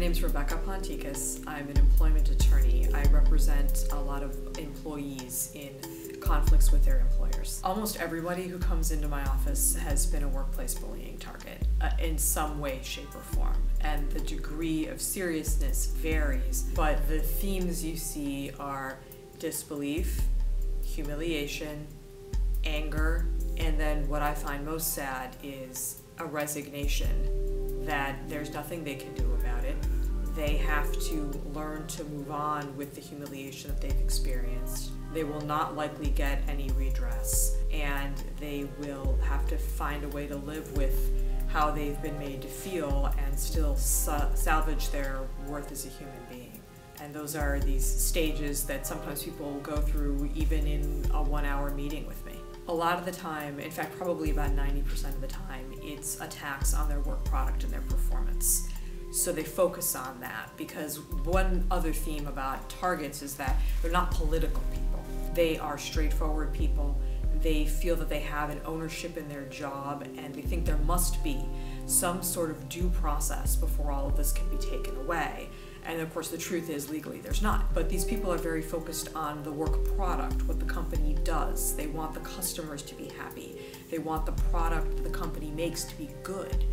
name's Rebecca Pontikes. I'm an employment attorney. I represent a lot of employees in conflicts with their employers. Almost everybody who comes into my office has been a workplace bullying target in some way, shape, or form. And the degree of seriousness varies, but the themes you see are disbelief, humiliation, anger, and then what I find most sad is a resignation that there's nothing they can do about it. They have to learn to move on with the humiliation that they've experienced. They will not likely get any redress, and they will have to find a way to live with how they've been made to feel and still salvage their worth as a human being. And those are these stages that sometimes people go through even in a 1-hour meeting with me. A lot of the time, in fact probably about 90% of the time, it's attacks on their work product and their performance. So they focus on that because one other theme about targets is that they're not political people. They are straightforward people. They feel that they have an ownership in their job, and they think there must be some sort of due process before all of this can be taken away. And of course the truth is legally there's not. But these people are very focused on the work product, what the company does. They want the customers to be happy. They want the product that the company makes to be good.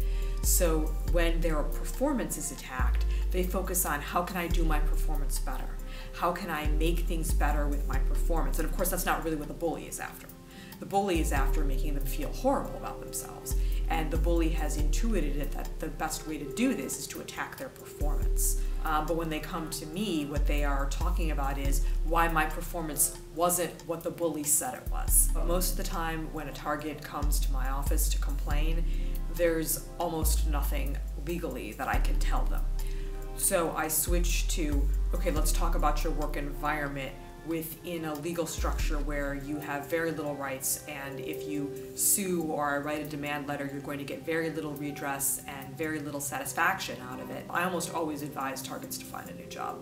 So when their performance is attacked, they focus on how can I do my performance better? How can I make things better with my performance? And of course that's not really what the bully is after. The bully is after making them feel horrible about themselves. And the bully has intuited it that the best way to do this is to attack their performance. But when they come to me, what they are talking about is why my performance wasn't what the bully said it was. But most of the time when a target comes to my office to complain, there's almost nothing legally that I can tell them. So I switch to, okay, let's talk about your work environment within a legal structure where you have very little rights, and if you sue or write a demand letter, you're going to get very little redress and very little satisfaction out of it. I almost always advise targets to find a new job.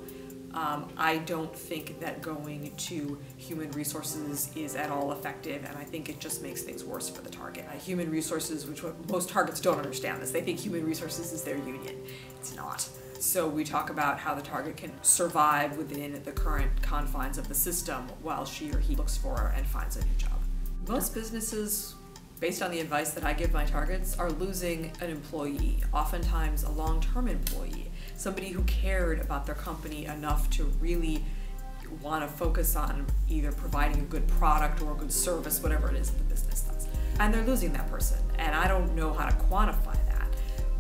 I don't think that going to human resources is at all effective, and I think it just makes things worse for the target. Human resources, which most targets don't understand this, they think human resources is their union. It's not. So we talk about how the target can survive within the current confines of the system while she or he looks for and finds a new job. Most businesses, based on the advice that I give my targets, are losing an employee, oftentimes a long-term employee, somebody who cared about their company enough to really want to focus on either providing a good product or a good service, whatever it is that the business does. And they're losing that person, and I don't know how to quantify that,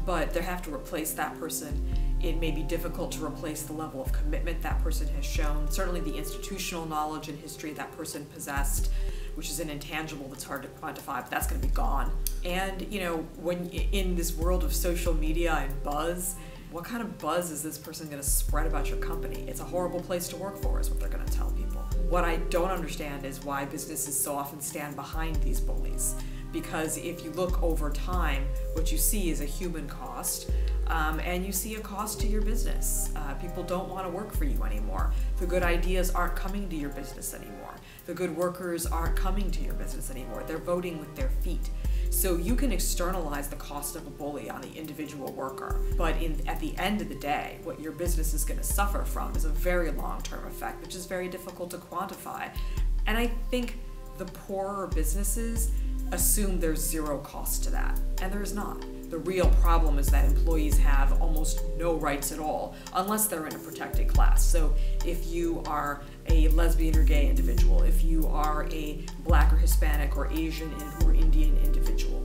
but they have to replace that person. It may be difficult to replace the level of commitment that person has shown, certainly the institutional knowledge and history that person possessed, which is an intangible that's hard to quantify, but that's going to be gone. And you know, when in this world of social media and buzz, what kind of buzz is this person going to spread about your company? It's a horrible place to work for, is what they're going to tell people. What I don't understand is why businesses so often stand behind these bullies. Because if you look over time, what you see is a human cost, and you see a cost to your business. People don't want to work for you anymore. The good ideas aren't coming to your business anymore. The good workers aren't coming to your business anymore. They're voting with their feet. So you can externalize the cost of a bully on the individual worker, but at the end of the day, what your business is going to suffer from is a very long-term effect, which is very difficult to quantify. And I think the poorer businesses assume there's zero cost to that, and there is not. The real problem is that employees have almost no rights at all unless they're in a protected class. So if you are a lesbian or gay individual, if you are a Black or Hispanic or Asian or Indian individual,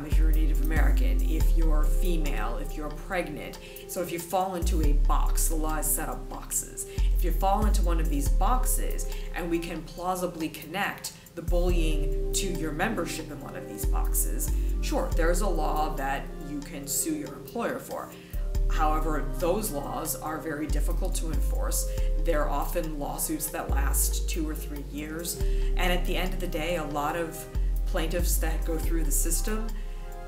if you're a Native American, if you're female, if you're pregnant. So if you fall into a box, the law is set up boxes. If you fall into one of these boxes and we can plausibly connect the bullying to your membership in one of these boxes, sure, there's a law that you can sue your employer for. However, those laws are very difficult to enforce. They're often lawsuits that last 2 or 3 years. And at the end of the day, a lot of plaintiffs that go through the system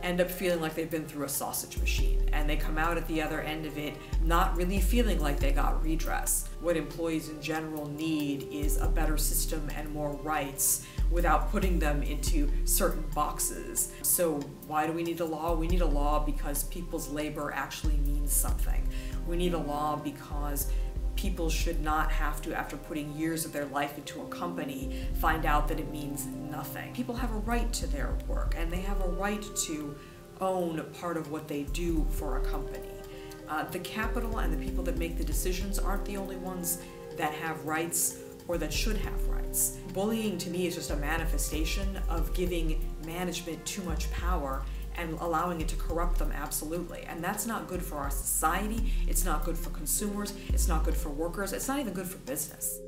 end up feeling like they've been through a sausage machine, and they come out at the other end of it not really feeling like they got redress. What employees in general need is a better system and more rights without putting them into certain boxes. So why do we need a law? We need a law because people's labor actually means something. We need a law because people should not have to, after putting years of their life into a company, find out that it means nothing. People have a right to their work, and they have a right to own part of what they do for a company. The capital and the people that make the decisions aren't the only ones that have rights or that should have rights. Bullying to me is just a manifestation of giving management too much power and allowing it to corrupt them absolutely. And that's not good for our society, it's not good for consumers, it's not good for workers, it's not even good for business.